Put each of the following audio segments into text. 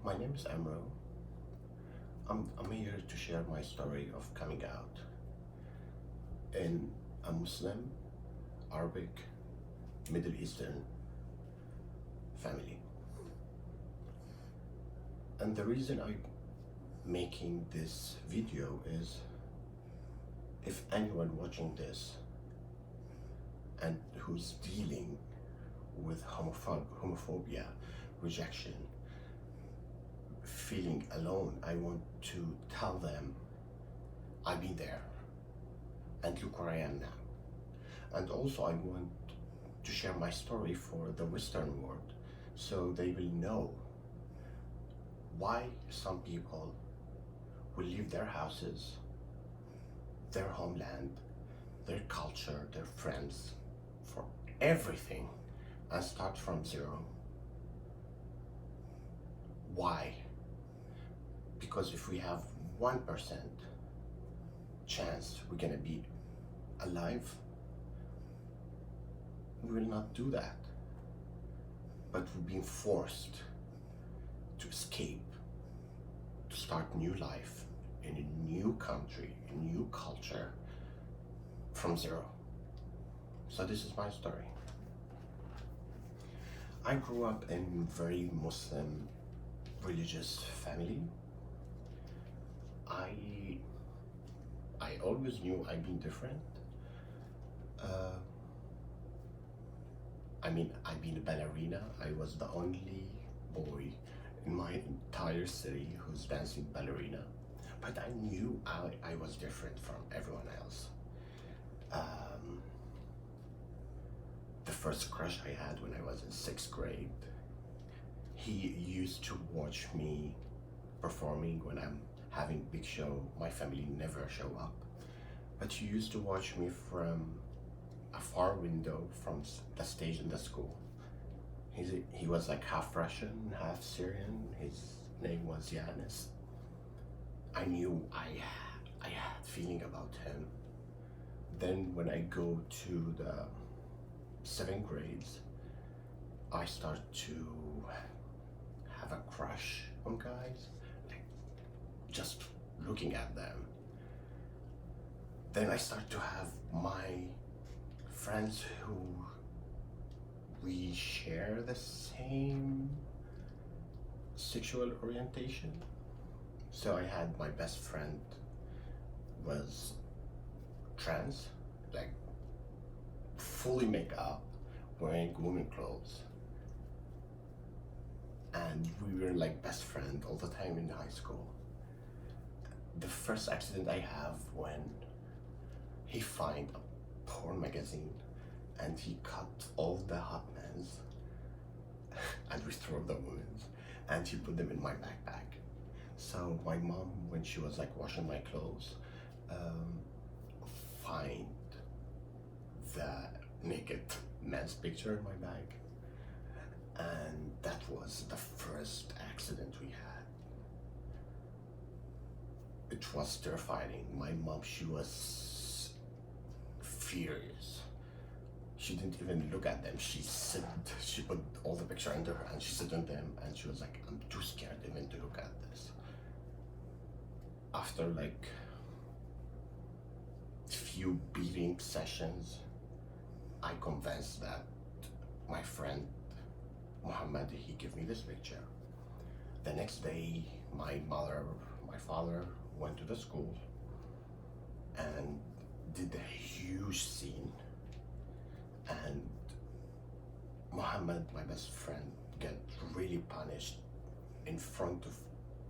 My name is Amro. I'm here to share my story of coming out in a Muslim, Arabic, Middle Eastern family. And the reason I'm making this video is if anyone watching this and who's dealing with homophobia, rejection, feeling alone, I want to tell them I've been there and look where I am now. And also I want to share my story for the Western world so they will know why some people will leave their houses, their homeland, their culture, their friends, for everything and start from zero. Why? Because if we have 1% chance we're gonna be alive, we will not do that. But we're being forced to escape, to start new life in a new country, a new culture from zero. So this is my story. I grew up in very Muslim religious family. I always knew I'd been different. I've been a ballerina. I was the only boy in my entire city who's dancing ballerina. But I knew I was different from everyone else. The first crush I had when I was in 6th grade, he used to watch me performing when I'm having big show. My family never show up, but he used to watch me from a far window from the stage in the school. He was like half Russian, half Syrian. His name was Yanis. I knew I had feeling about him. Then when I go to the 7th grades, I start to have a crush on guys, like just looking at them. Then I start to have my friends who we share the same sexual orientation. So I had my best friend was trans, like fully make up, wearing women clothes. And we were like best friends all the time in high school. The first accident I have when he find a porn magazine and he cut all the hot men's and we throw the women's and he put them in my backpack. So my mom, when she was like washing my clothes, find the naked man's picture in my bag. And that was the first accident we had. It was terrifying. My mom, she was furious. She didn't even look at them. She put all the picture under her and she sit on them and she was like, I'm too scared even to look at this. After like few beating sessions, I convinced that my friend Muhammad, he gave me this picture. The next day, my mother, my father went to the school and did a huge scene. And Muhammad, my best friend, got really punished in front of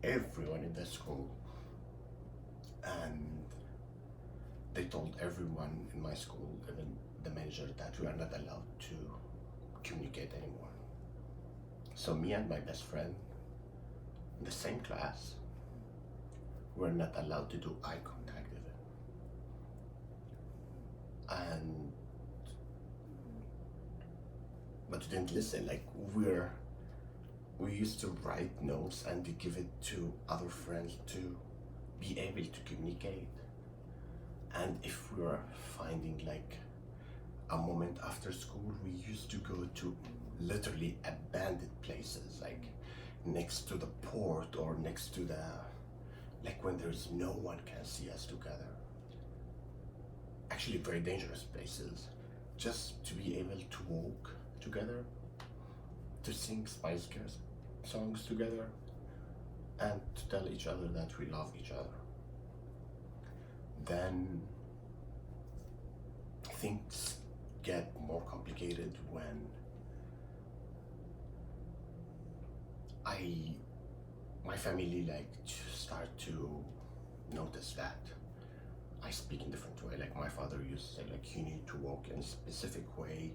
everyone in the school. And they told everyone in my school, even the manager, that we are not allowed to communicate anymore. So me and my best friend in the same class were not allowed to do eye contact even. But we didn't listen. Like we used to write notes and to give it to other friends to be able to communicate. And if we were finding like a moment after school, we used to go to literally abandoned places, like next to the port or next to the, like when there's no one can see us together. Actually very dangerous places. Just to be able to walk together, to sing Spice Girls songs together, and to tell each other that we love each other. Then things get more complicated when my family like start to notice that I speak in different way. Like my father used to say, like, you need to walk in a specific way,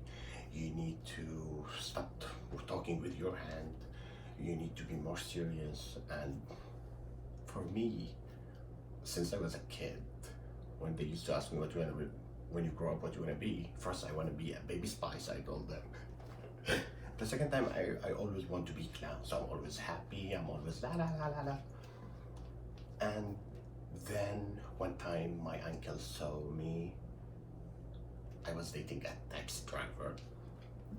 you need to stop talking with your hand, you need to be more serious. And for me, since I was a kid, when they used to ask me what you want to be, when you grow up, what you want to be, first I want to be a baby Spice, I told them. The second time, I always want to be clown, so I'm always happy, I'm always la la la la la. And then one time my uncle saw me, I was dating a taxi driver,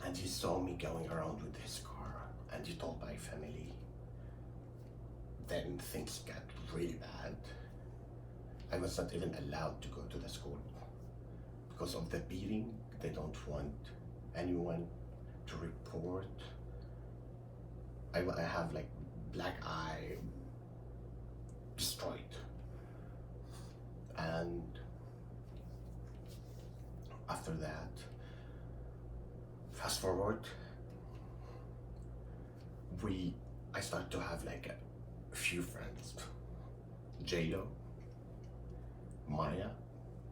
and he saw me going around with his car, and he told my family. Then things got really bad. I was not even allowed to go to the school because of the beating. They don't want anyone to report. I have like black eye destroyed. And after that, fast forward, I start to have like a few friends. J-Lo, Maya,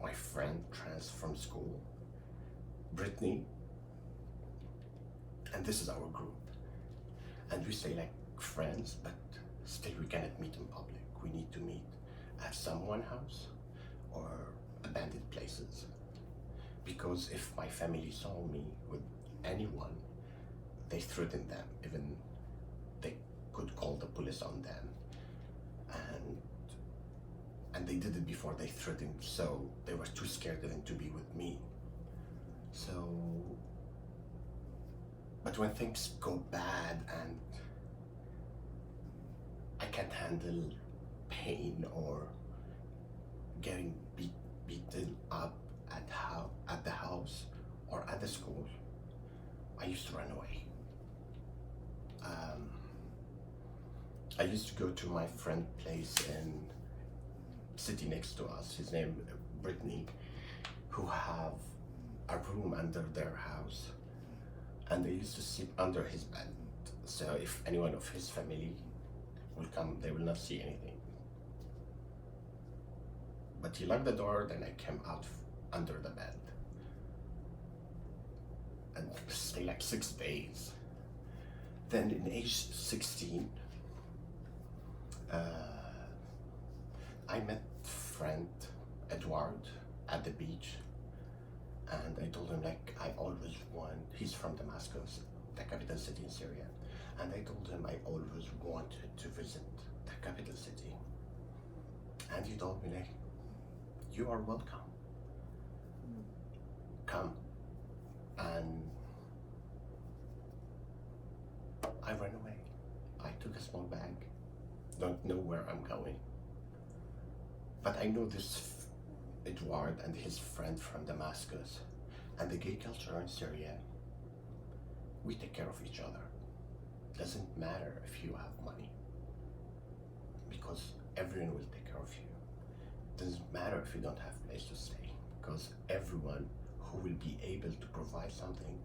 my friend trans from school, Brittany, and this is our group. And we stay like friends, but still we cannot meet in public. We need to meet at someone's house or abandoned places. Because if my family saw me with anyone, they threatened them, even they could call the police on them. And they did it before they threatened, so they were too scared even to be with me. So, but when things go bad and I can't handle pain or getting beaten up at the house or at the school, I used to run away. I used to go to my friend's place in city next to us, his name Brittany, who have a room under their house, and they used to sleep under his bed. So if anyone of his family will come, they will not see anything. But he locked the door, then I came out under the bed and stay like 6 days. Then in age 16, I met friend Edward at the beach, and I told him like I always want, he's from Damascus, the capital city in Syria, and I told him I always wanted to visit the capital city. And he told me like, you are welcome, come. And I ran away. I took a small bag, don't know where I'm going. But I know this Edward and his friend from Damascus, and the gay culture in Syria, we take care of each other. Doesn't matter if you have money, because everyone will take care of you. Doesn't matter if you don't have a place to stay, because everyone who will be able to provide something,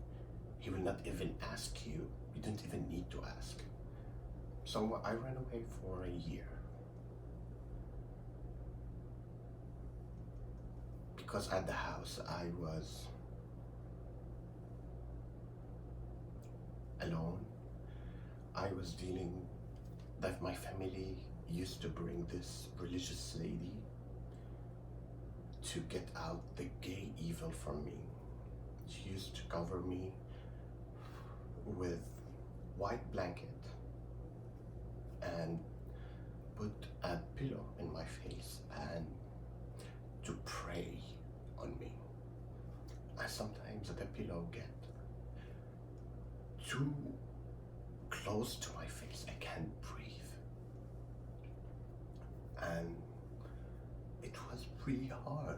he will not even ask you. You don't even need to ask. So I ran away for a year. Because at the house I was alone. I was dealing, that my family used to bring this religious lady to get out the gay evil from me. She used to cover me with white blanket and put a pillow in my face and to pray on me. And sometimes the pillow get too close to my face. I can't breathe. And it was really hard.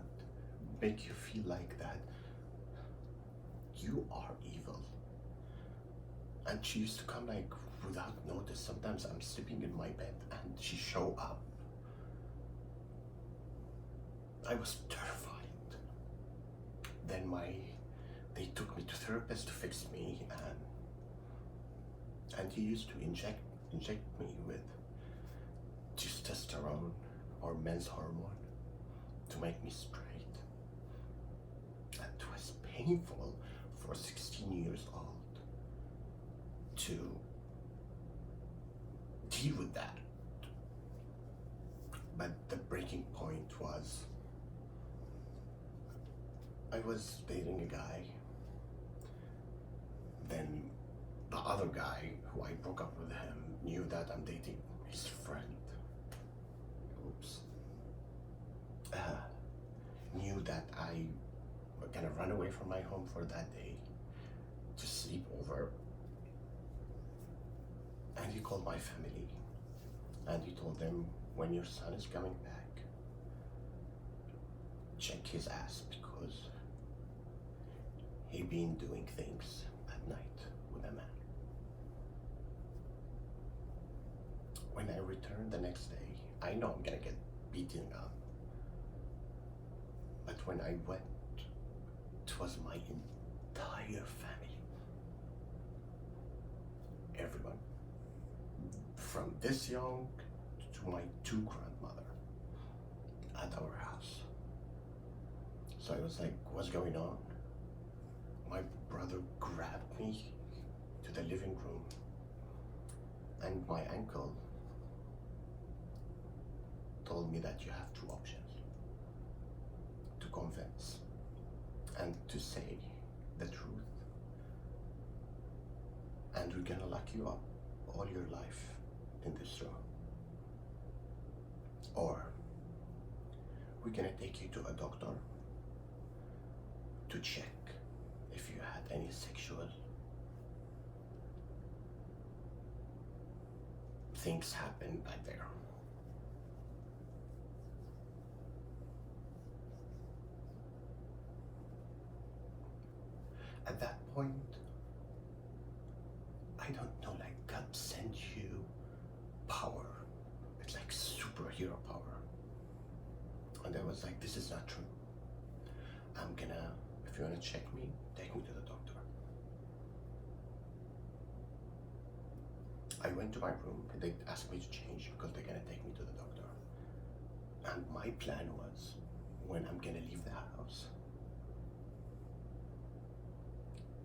Make you feel like that you are evil. And she used to come like without notice. Sometimes I'm sleeping in my bed and she show up. I was terrified. Then they took me to therapist to fix me, and he used to inject me with testosterone or men's hormone to make me straight. And it was painful for 16 years old to deal with that. But the breaking point was I was dating a guy. Then the other guy who I broke up with him knew that I'm dating his friend. Oops. Knew that I was gonna run away from my home for that day to sleep over. And he called my family and he told them, when your son is coming back, check his ass because he been doing things at night with a man. When I returned the next day, I know I'm gonna get beaten up. But when I went, it was my entire family. Everyone. From this young to my 2 grandmother at our house. So I was like, what's going on? My brother grabbed me to the living room and my uncle told me that you have 2 options: to convince and to say the truth, and we're gonna lock you up all your life in this room, or we're gonna take you to a doctor to check if you had any sexual things happen back there. At that point, I don't know, like God sent you power. It's like superhero power. And I was like, this is not true. If you wanna check me, take me to the doctor. I went to my room, they asked me to change because they're gonna take me to the doctor. And my plan was, when I'm gonna leave the house,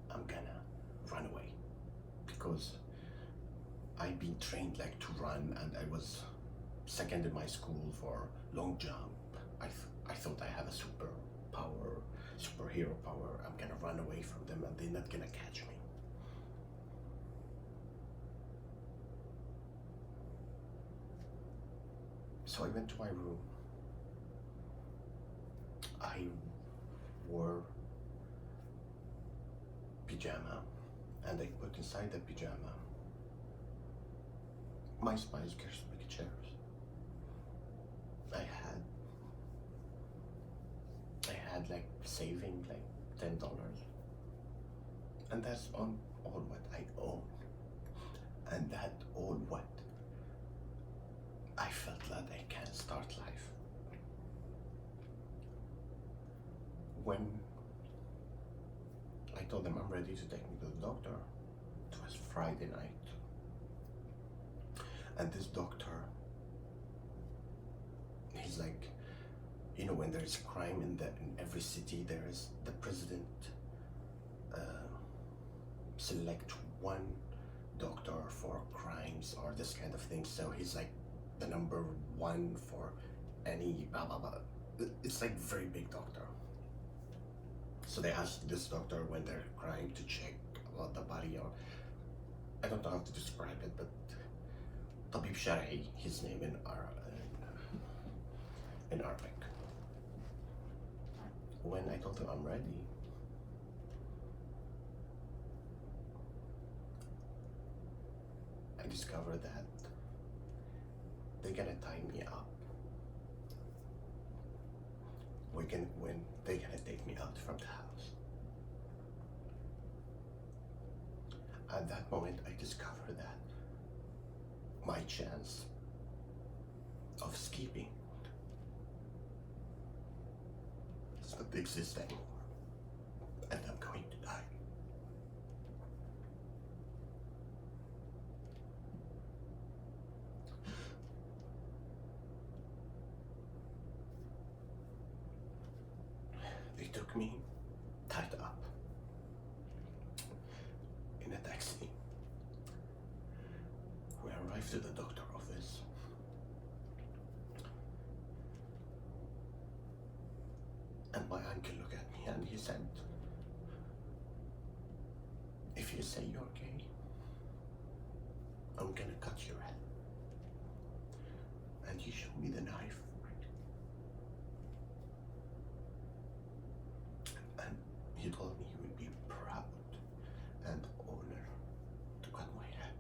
I'm gonna run away. Because I've been trained like to run, and I was second in my school for long jump. I thought I have a superhero power. I'm gonna run away from them and they're not gonna catch me. So I went to my room. I wore pajama and I put inside the pajama my Spice Girls pictures. I had like saving like $10, and that's on all what I own, and that all what I felt that I can start life. When I told them I'm ready to take me to the doctor, it was Friday night, and this doctor, he's like, you know, when there's crime in every city, there is the president select one doctor for crimes or this kind of thing. So he's like the number 1 for any blah blah blah. It's like very big doctor. So they asked this doctor when they're crime to check about the body, or I don't know how to describe it, but Tabib Shar'i, his name in Arabic. When I told him I'm ready, discovered that they're gonna tie me up. When they're gonna take me out from the house. At that moment, I discovered that my chance of escaping does not exist anymore, and I'm going to die. They took me tied up in a taxi. We arrived at the doctor's office. And my uncle looked at me and he said, "If you say you're gay, I'm gonna cut your head." And he showed me the knife. And he told me he would be proud and honored to cut my head.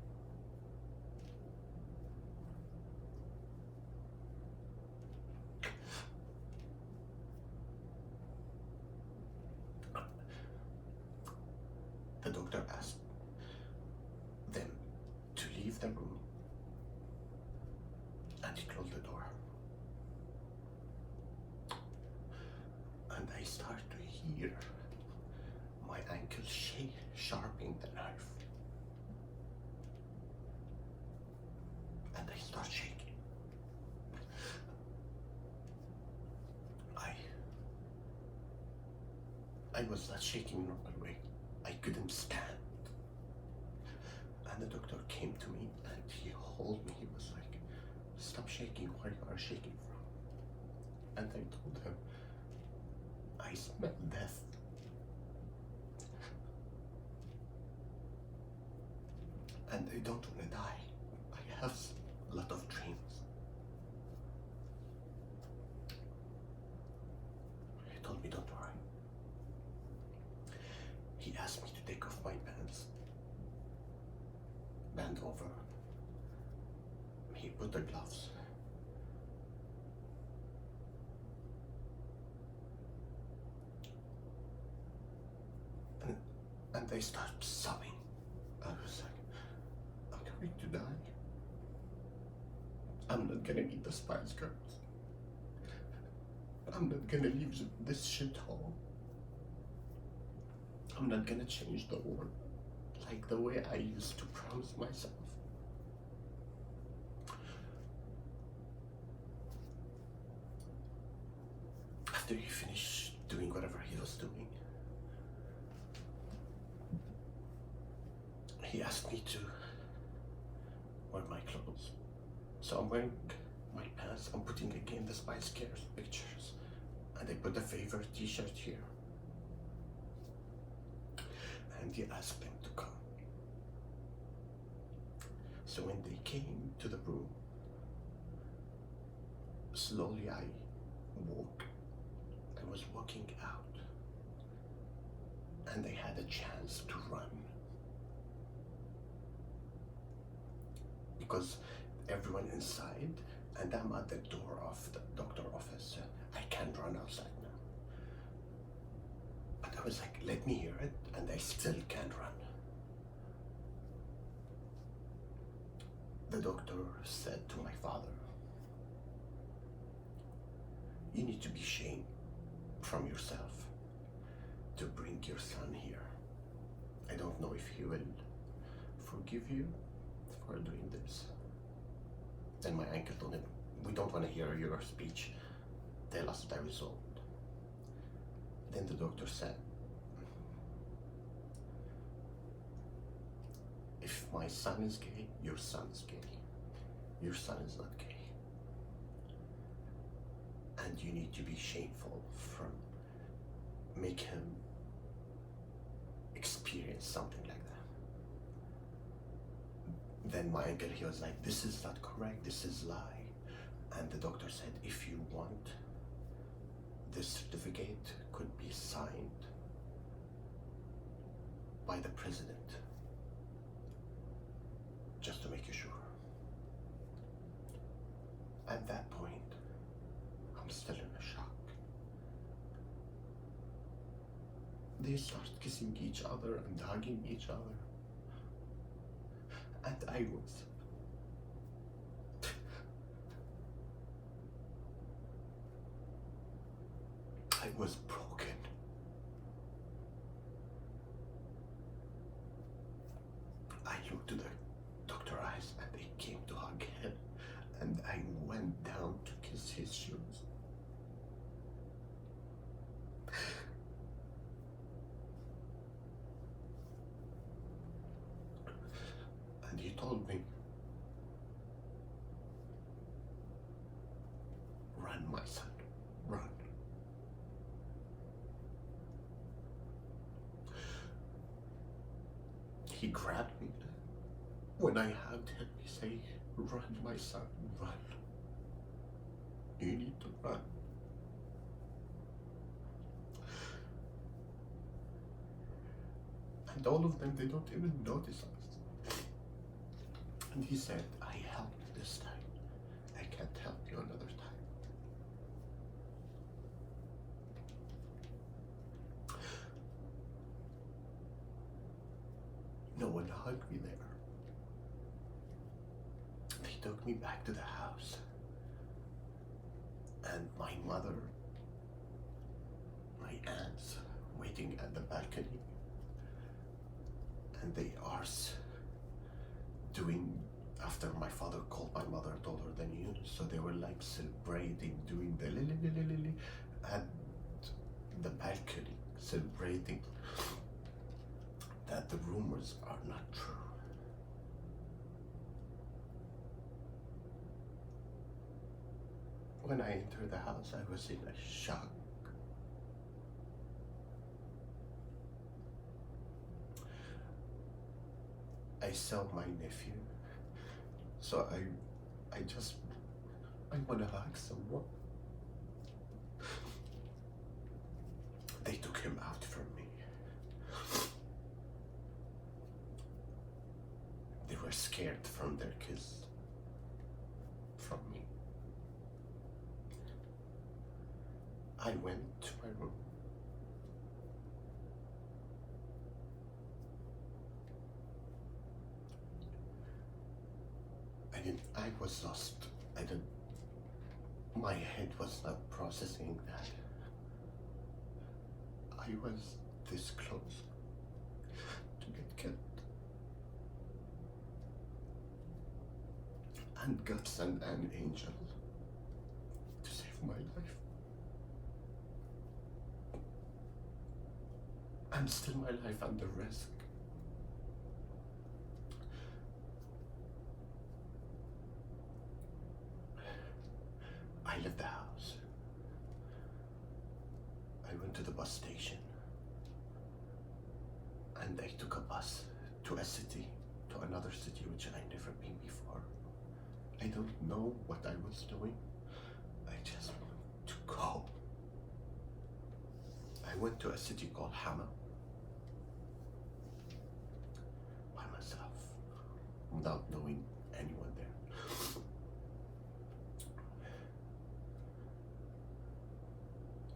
The doctor asked them to leave the room and he closed the door. And I start to hear my ankle sharpening the knife. And I start shaking. I was not shaking normal way. I couldn't stand. And the doctor came to me and he held me. He was like, "Stop shaking, where you are shaking from?" And I told him, "I smell death." And I don't want to die. I have a lot of dreams. He told me, "Don't worry." He asked me to take off my pants, bend over. He put the gloves. And I started sobbing. I was like, "I'm going to die. I'm not gonna meet the Spice Girls. I'm not gonna leave this shithole. I'm not gonna change the world like the way I used to promise myself." After he finished doing whatever he was doing, he asked me to wear my clothes. So I'm wearing my pants, I'm putting again the Spice Girls pictures, and I put a favorite t-shirt here. And he asked them to come. So when they came to the room, slowly I was walking out, and I had a chance to run. Because everyone inside, and I'm at the door of the doctor's office. I can't run outside now. But I was like, let me hear it, and I still can't run. The doctor said to my father, "You need to be ashamed from yourself to bring your son here. I don't know if he will forgive you for doing this." Then my uncle told him, "We don't want to hear your speech. Tell us the result." Then the doctor said, "If my son is gay, your son is gay. Your son is not gay. And you need to be shameful from make him experience something like that." Then my uncle, he was like, "This is not correct, this is lie." And the doctor said, "If you want, this certificate could be signed by the president, just to make you sure." At that point, I'm still in a shock. They start kissing each other and hugging each other. And I was broken. I looked to the doctor's eyes and they came to hug him, and I went down to kiss his shoes. And he told me, "Run, my son, run." He grabbed me. When I hugged him, he said, "Run, my son, run. You need to run." And all of them, they don't even notice us. And he said, "I helped this time. I can't help you another time." No one hugged me there. They took me back to the house. And my mother, my aunts, waiting at the balcony. And they are doing, after my father called my mother, told her the news, so they were like celebrating, doing the lily at the balcony, celebrating that the rumors are not true. When I entered the house, I was in a shock. I saw my nephew, so I want to hug someone. They took him out from me. They were scared from their kiss, from me. I went to my room. I was lost. My head was not processing that. I was this close to get killed. And God sent an angel to save my life. And still my life under risk. I left the house. I went to the bus station. And I took a bus to a city, to another city which I never been before. I don't know what I was doing. I just wanted to go. I went to a city called Hama by myself, without knowing anyone there.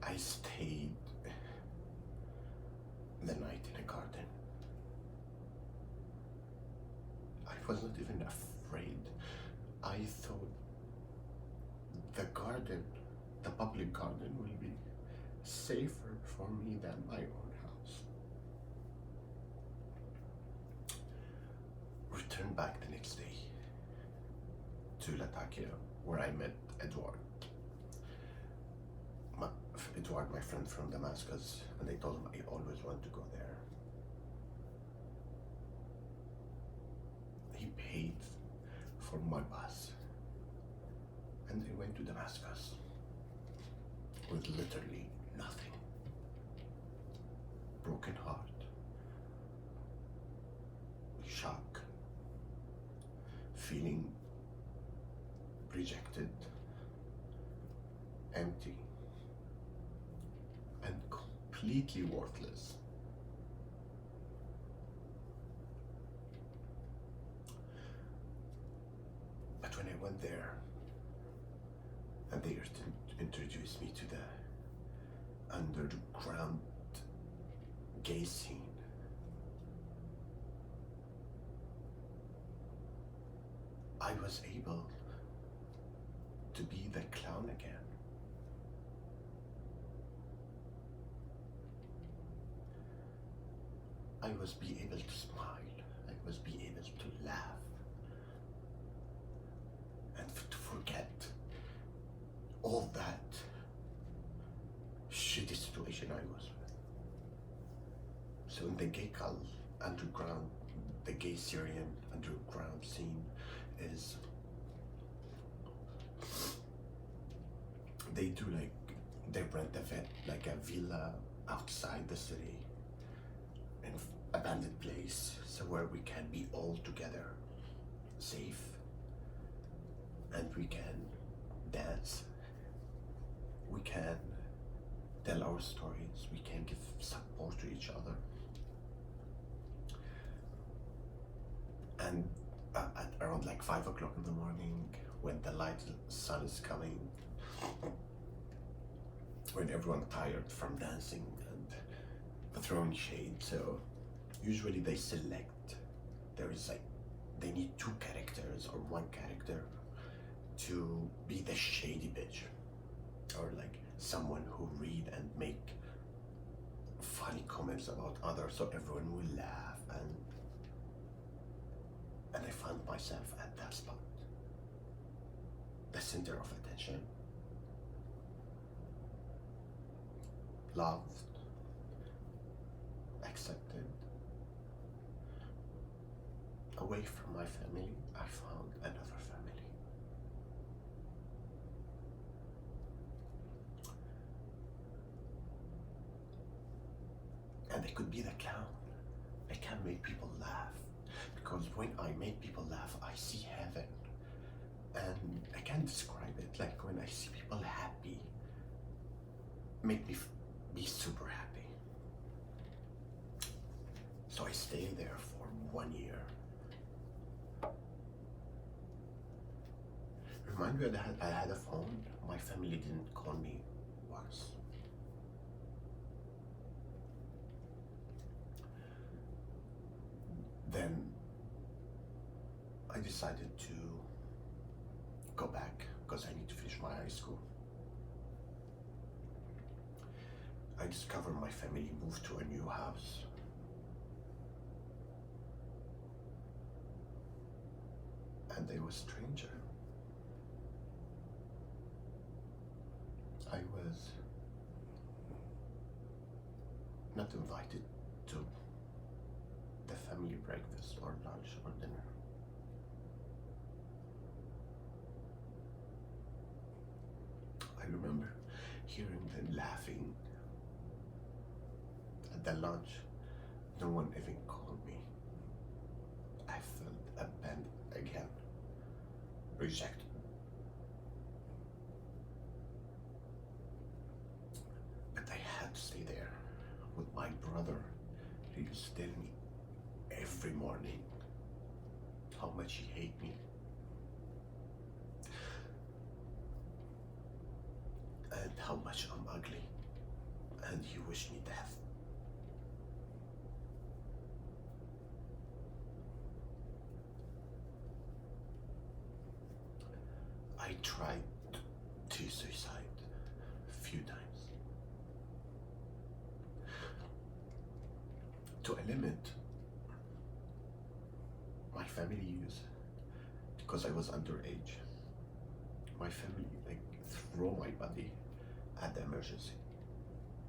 I stayed the night in a garden. I was not even afraid. I thought the garden, the public garden, will be safer for me than my own house. Returned back the next day to Latakia, where I met Edward. Edward, my friend from Damascus, and I told him I always want to go there. He paid for my bus, and I went to Damascus with literally nothing. Broken heart, shock, feeling rejected, empty, and completely worthless. But when I went there, and they introduced me to the underground gay scene. I was able to be the clown again. I was be able to smile. I was be able to laugh and to forget all that shitty situation I was with. So in the gay cult underground, the gay Syrian underground scene is, they do like, they rent like a villa outside the city, in abandoned place, so where we can be all together, safe, and we can dance, we can tell our stories, we can give support to each other. And at around like 5 o'clock in the morning, when the sun is coming, when everyone's tired from dancing and throwing shade, so usually they select, there is like, they need 2 characters or 1 character to be the shady bitch, or like someone who read and make funny comments about others, so everyone will laugh, and I found myself at that spot, the center of attention, loved, accepted. Away from my family, I found another family. And I could be the clown. I can make people laugh. Because when I make people laugh, I see heaven. And I can't describe it. Like when I see people happy, make me be super happy. So I stayed there for 1 year. Remind me that I had a phone. My family didn't call me once. Then I decided to go back because I need to finish my high school. I discovered my family moved to a new house. And they were a stranger. I was not invited to the family breakfast or lunch or dinner. I remember hearing them laughing at the lunch. No one even called me. I felt abandoned again, rejected. But I had to stay there with my brother. He used to tell me every morning how much he hated me. And how much I'm ugly. And he wished me death. I tried to suicide a few times. To a limit, my family used, because I was underage, my family like throw my body at the emergency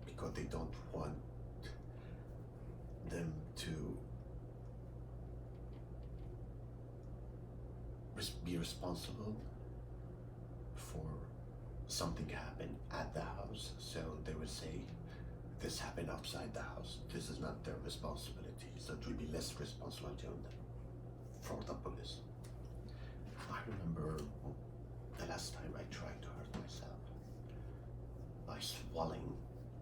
because they don't want them to be responsible for something happen at the house. So they will say, this happened outside the house. This is not their responsibility. So it will be less responsibility on them for the police. I remember the last time I tried to hurt myself by swallowing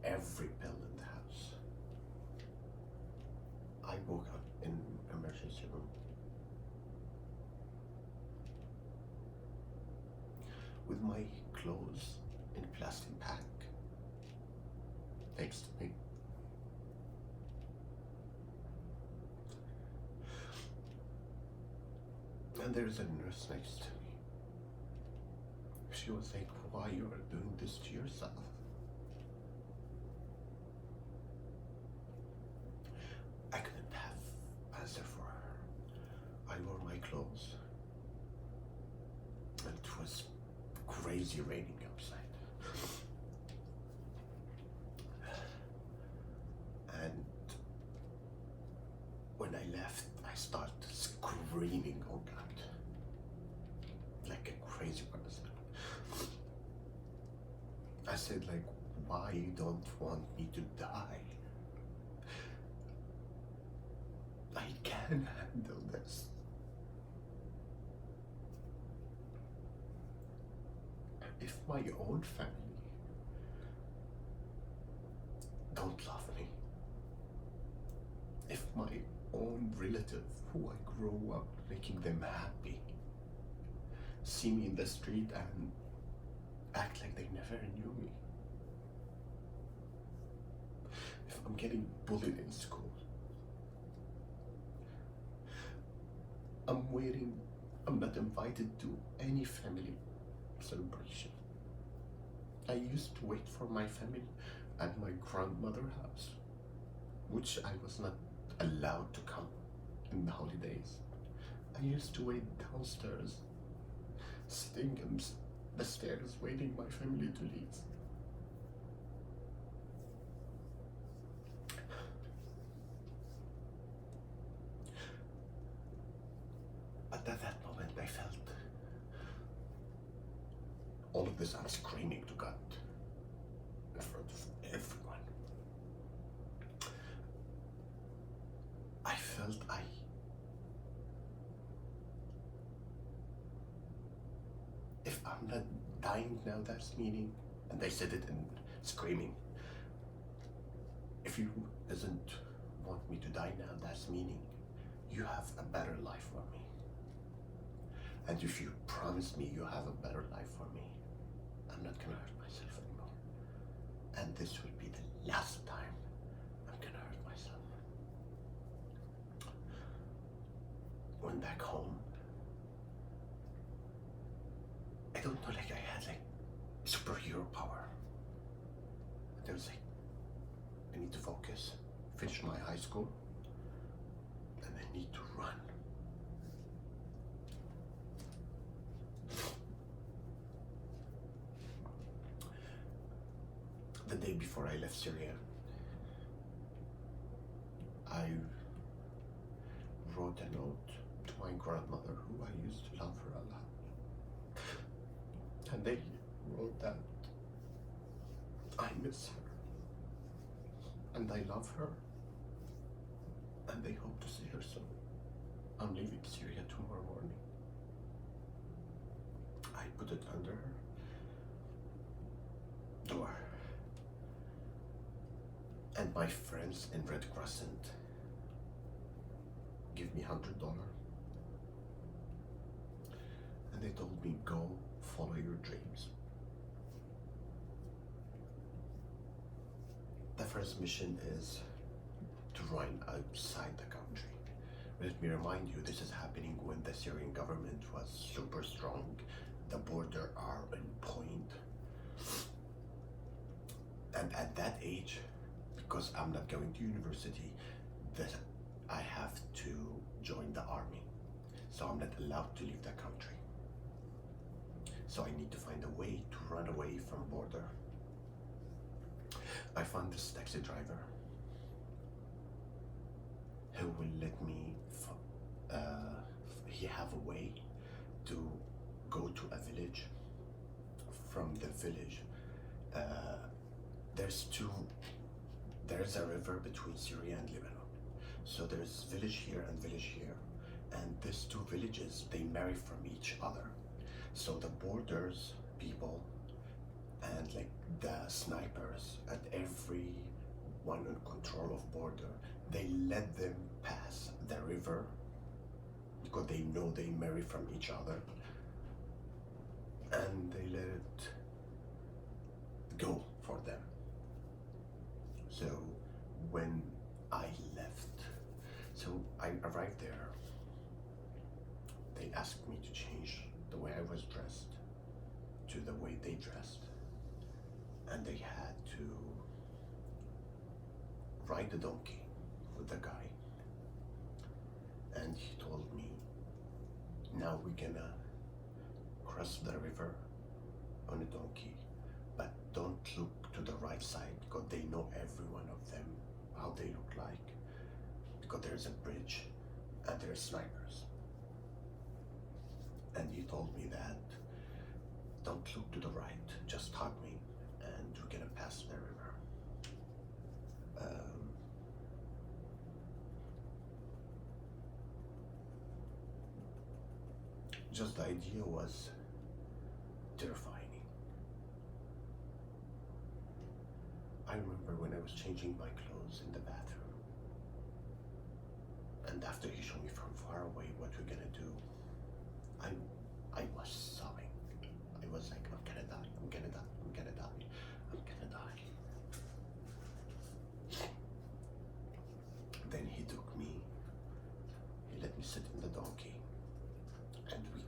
every pill in the house. I woke up in emergency room with my clothes in a plastic bag next to me. And there is a nurse next to me. She was like, why you are doing this to yourself? I couldn't have answer for her. I wore my clothes. And it was crazy raining outside. And when I left, I started screaming, oh God, like a crazy person. I said, like, why you don't want me to die? I can handle this. If my own family don't love me, if my own relative who I grow up making them happy see me in the street and act like they never knew me, if I'm getting bullied in school, I'm not invited to any family celebration. I used to wait for my family at my grandmother's house, which I was not allowed to come in the holidays. I used to wait downstairs, sitting on the stairs, waiting my family to leave. But at that moment, I felt all of this. I'm screaming to God in front of everyone. I felt if I'm not dying now, that's meaning, and I said it in screaming, if you doesn't want me to die now, that's meaning you have a better life for me. And if you promise me you have a better life for me, I'm not gonna hurt myself anymore. And this will be the last time I'm gonna hurt myself. Went back home. I don't know, like I had like superhero power. And I was like, I need to focus, finish my high school, and I need to run. The day before I left Syria, I wrote a note to my grandmother, who I used to love her a lot. And they wrote that I miss her, and I love her, and they hope to see her soon. I'm leaving Syria tomorrow morning. I put it under her door. And my friends in Red Crescent give me $100. And they told me, go follow your dreams. The first mission is to run outside the country. Let me remind you, this is happening when the Syrian government was super strong. The border are on point. And at that age, because I'm not going to university, that I have to join the army. So I'm not allowed to leave the country. So I need to find a way to run away from border. I found this taxi driver who will let me, he have a way to go to a village. From the village, there's a river between Syria and Lebanon. So there's village here and village here. And these two villages, they marry from each other. So the borders people and like the snipers and everyone in control of border, they let them pass the river because they know they marry from each other. and they let it go for them. So when I left, so I arrived there, they asked me to change the way I was dressed to the way they dressed, and they had to ride the donkey with the guy, and he told me, now we're gonna cross the river on a donkey, but don't look to the right side because they know every one of them how they look like, because there's a bridge and there's snipers. And he told me that don't look to the right, just hug me and we're gonna pass the river. Just the idea was terrifying. I remember when I was changing my clothes in the bathroom, and after he showed me from far away what we're gonna do, I was sobbing. I was like, I'm gonna die, I'm gonna die, I'm gonna die, I'm gonna die. Then he took me, he let me sit in the donkey, and we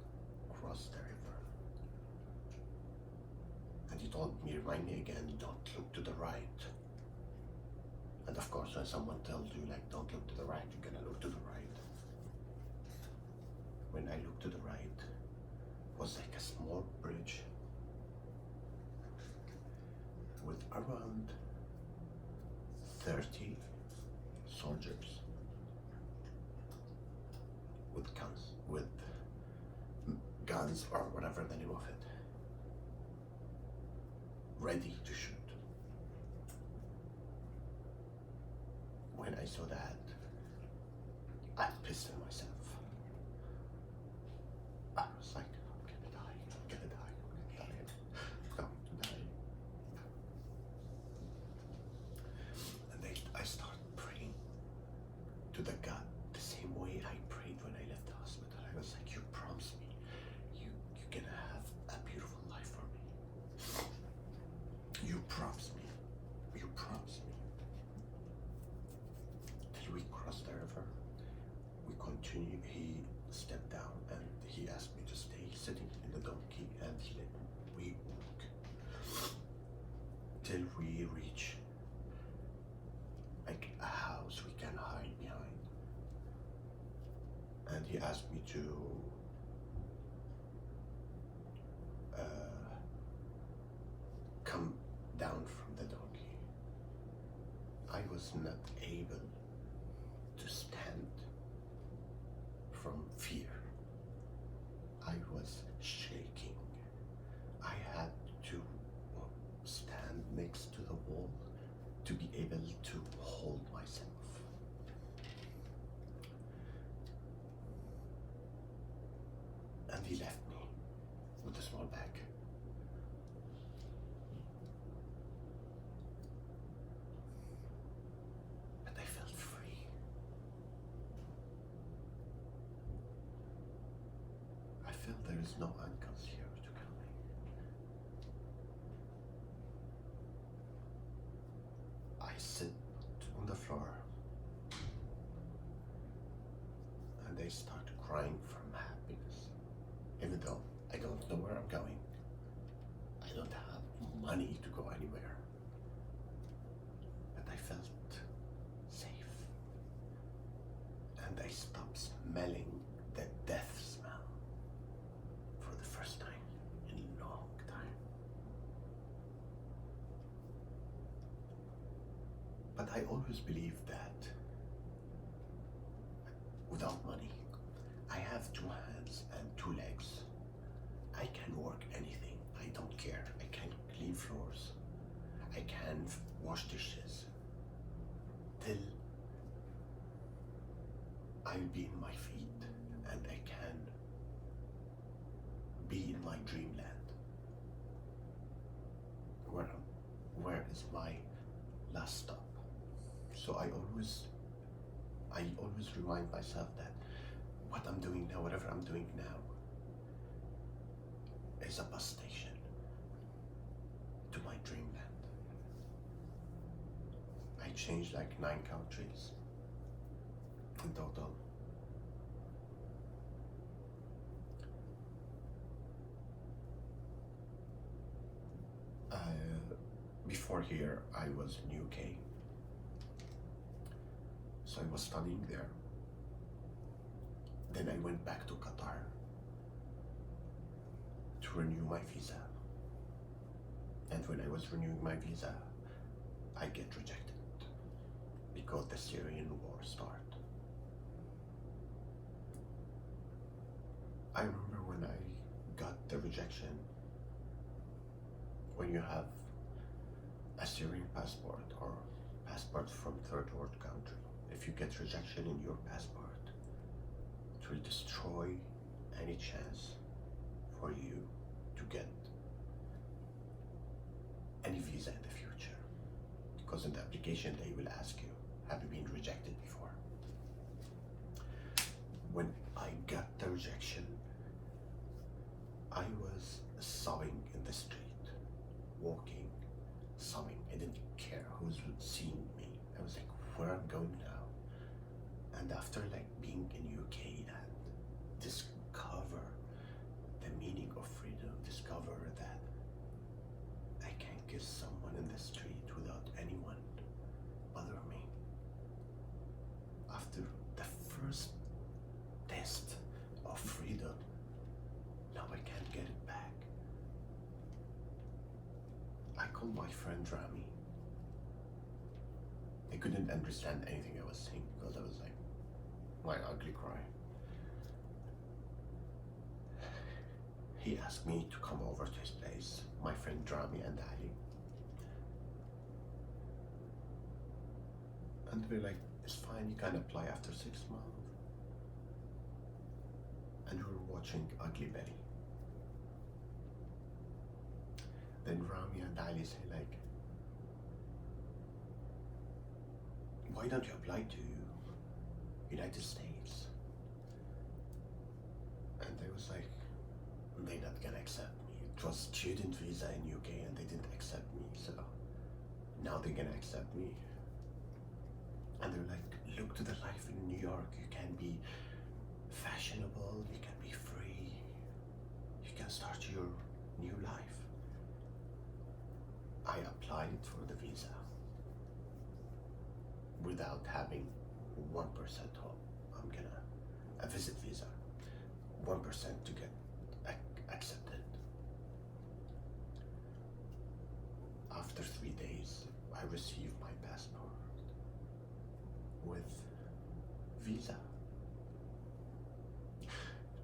crossed the river. And he told me, remind me again, don't look to the right. And of course, when someone tells you, like, don't look to the right, you're gonna look to the right. When I looked to the right, it was like a small bridge with around 30 soldiers with guns or whatever the name of it, ready to shoot. When I saw that, I pissed on myself. I was like, I'm gonna die, I'm gonna die, I'm gonna die, I'm going to die. And I started praying to the God the same way I prayed when I left the hospital. I was like, you promised me you're gonna have a beautiful life for me. You promised me. You promised me. Till we crossed the river, we continued. He stepped down and he asked me to stay sitting in the donkey, and he let me walk till we reach like a house we can hide behind. And he asked me to come down from the donkey. I was not able to stand from fear. I was shaking. I had to stand next to the wall to be able to hold myself. And he left me with a small bag. But I felt free. I felt there is no uncles here to kill me. I sit on the floor and I start crying from happiness. Even though I don't know where I'm going, I don't have money to go anywhere, but I felt safe, and I stopped smelling the death smell for the first time in a long time. But I always believed that without money, I have 2 hands and 2 legs. I can work anything. I don't care. I can clean floors. I can wash dishes. Till I'll be in my feet and I can be in my dreamland. Where is my last stop? So I always remind myself that what I'm doing now, whatever I'm doing now, is a bus station to my dreamland. I changed like 9 countries in total. Before here, I was in UK, so I was studying there. Then I went back to Qatar to renew my visa. And when I was renewing my visa, I get rejected because the Syrian war started. I remember when I got the rejection, when you have a Syrian passport or passport from third world country, if you get rejection in your passport, it will destroy any chance for you to get any visa in the future. Because in the application they will ask you, have you been rejected before? When I got the rejection, I was sobbing in the street, walking, sobbing. I didn't care who's seeing me. I was like, where I'm going now? And after like being in UK and discover the meaning of freedom, discover that I can kiss someone in the street without anyone bother me. After the first test of freedom, now I can't get it back. I called my friend Rami. I couldn't understand anything I was saying because I was like, my ugly cry. He asked me to come over to his place, my friend Rami and Ali. And we're like, it's fine, you can apply after 6 months. And we were watching Ugly Betty. Then Rami and Ali say like, why don't you apply to United States? And they was like, they're not gonna accept me. It was student visa in UK and they didn't accept me, so now they're gonna accept me. And they're like, look to the life in New York. You can be fashionable, you can be free, you can start your new life. I applied for the visa without having 1% hope I'm gonna a visit visa, 1% to get accepted. After 3 days, I received my passport with visa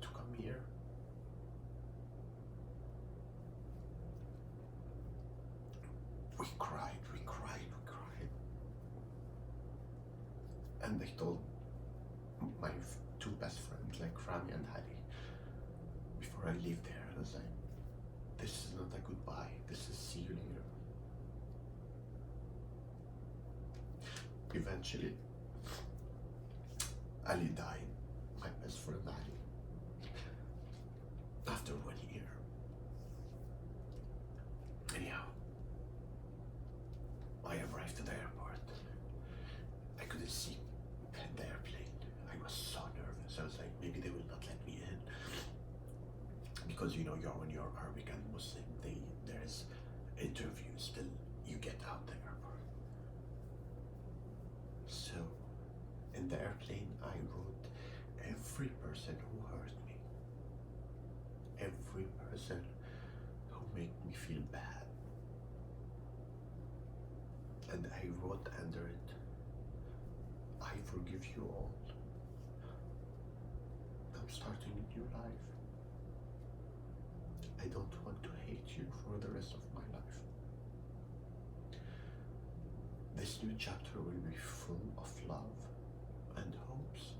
to come here. We cried. And I told my 2 best friends, like Rami and Ali, before I leave there, I was like, this is not a goodbye, this is see you later. Eventually, Ali died, my best friend Ali, after 1 year. Anyhow, I arrived at the airport. I couldn't see the airplane. I was so nervous. I was like, maybe they will not let me in. Because you know, when you're Arabic and Muslim, there's interviews till you get out the airport. So, in the airplane, I wrote every person who hurt me. Every person who made me feel bad. And I wrote under it, I forgive you all. I'm starting a new life. I don't want to hate you for the rest of my life. This new chapter will be full of love and hopes,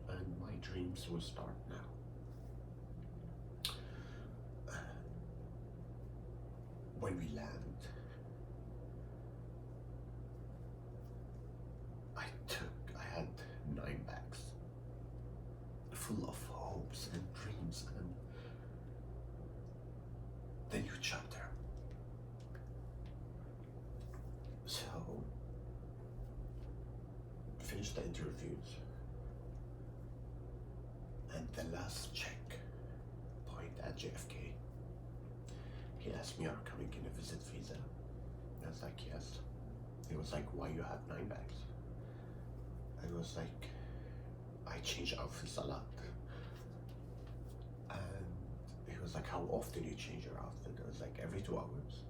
and my dreams will start now. When we land, I had 9 bags full of hopes and dreams, and finished the interviews, and the last check point at JFK, he asked me, "Are you coming in a visit visa?" I was like, "Yes." He was like, "Why you have 9 bags?" I was like, "I change outfits a lot." And he was like, "How often you change your outfit?" I was like, "Every 2 hours."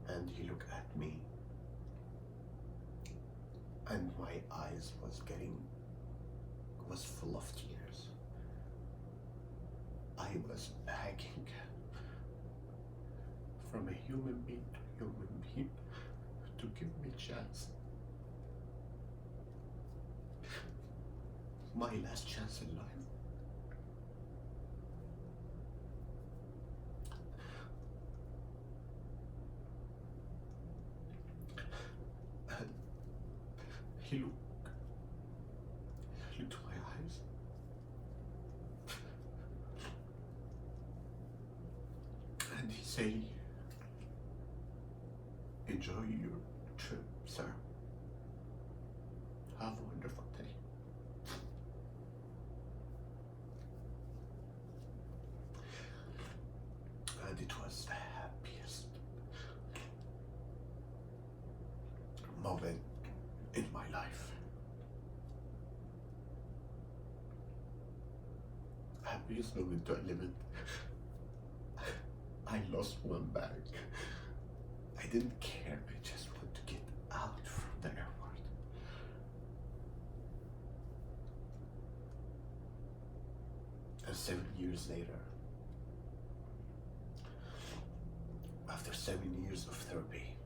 And he looked at me, and my eyes was full of tears. I was begging from a human being to give me a chance. My last chance in life. And he looked to my eyes, and he said, "Enjoy your trip, sir. Have a wonderful day." And it was the happiest moment in my life. Happiest moment to a limit. I lost 1 bag. I didn't care. I just wanted to get out from the airport. And 7 years later, after 7 years of therapy,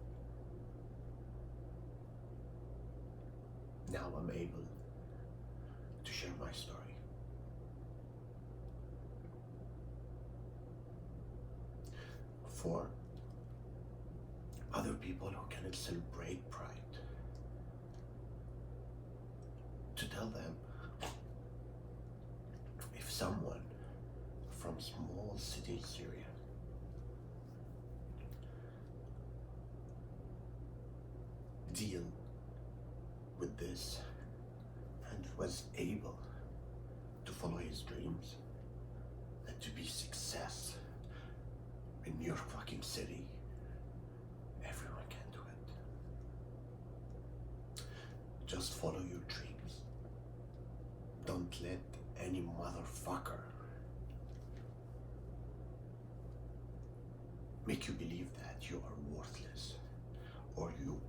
now I'm able to share my story. For other people who cannot celebrate Pride, to tell them, if someone from small city Syria deal with this and was able to follow his dreams and to be success in New York fucking city, everyone can do it. Just follow your dreams. Don't let any motherfucker make you believe that you are worthless, or you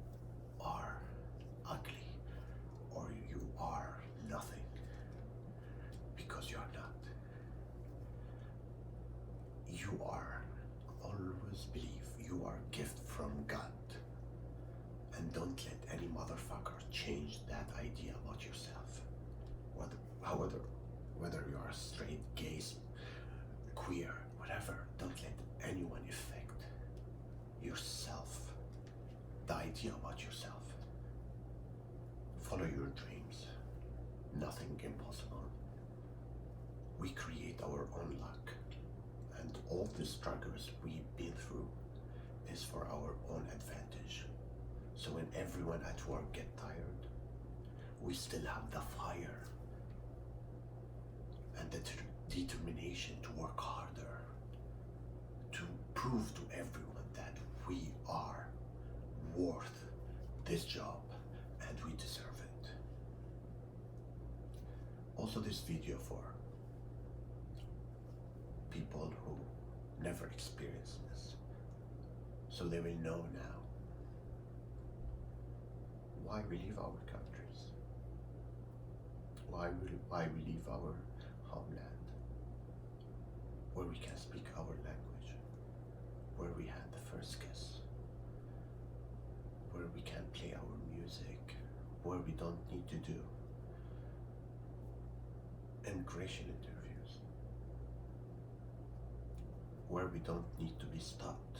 are ugly, or you are nothing, because you are not. You are, always believe you are a gift from God, and don't let any motherfucker change that idea about yourself. Whether you are straight, gay, queer, whatever, don't let anyone affect yourself, the idea about yourself. Follow your dreams. Nothing impossible. We create our own luck, and all the struggles we've been through is for our own advantage. So when everyone at work get tired, we still have the fire and the determination to work harder, to prove to everyone that we are worth this job and we deserve it. Also, this video for people who never experienced this, so they will know now why we leave our countries, why we leave our homeland, where we can speak our language, where we had the first kiss, where we can play our music, where we don't need to do immigration interviews, where we don't need to be stopped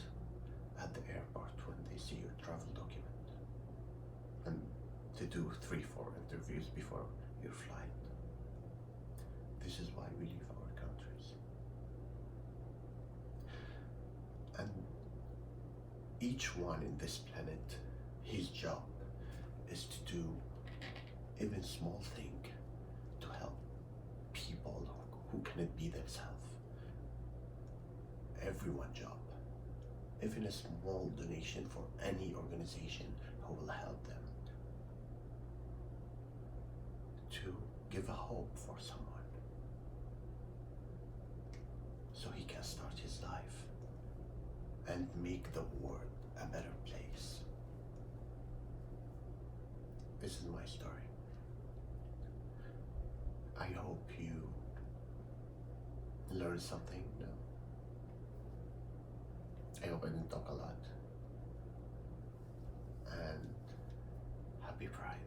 at the airport when they see your travel document and to do 3-4 interviews before your flight. This is why we leave our countries. And each one in this planet, his job is to do even small thing to help people who cannot be themselves. Everyone job, even a small donation for any organization who will help them to give a hope for someone so he can start his life and make the world a better place. This is my story. I hope you learned something. No? I hope I didn't talk a lot. And happy Pride.